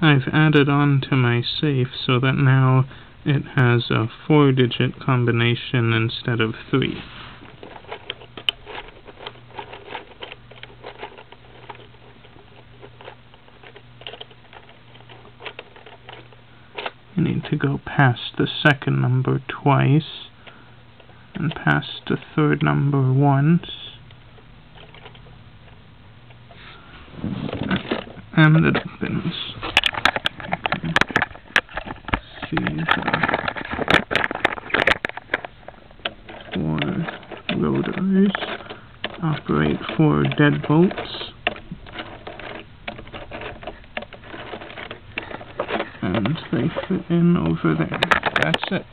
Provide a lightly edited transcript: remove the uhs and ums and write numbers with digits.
I've added on to my safe so that now it has a 4-digit combination instead of 3. You need to go past the second number twice, and past the third number once, and it opens. See the 4 rotors operate 4 deadbolts, and they fit in over there. That's it.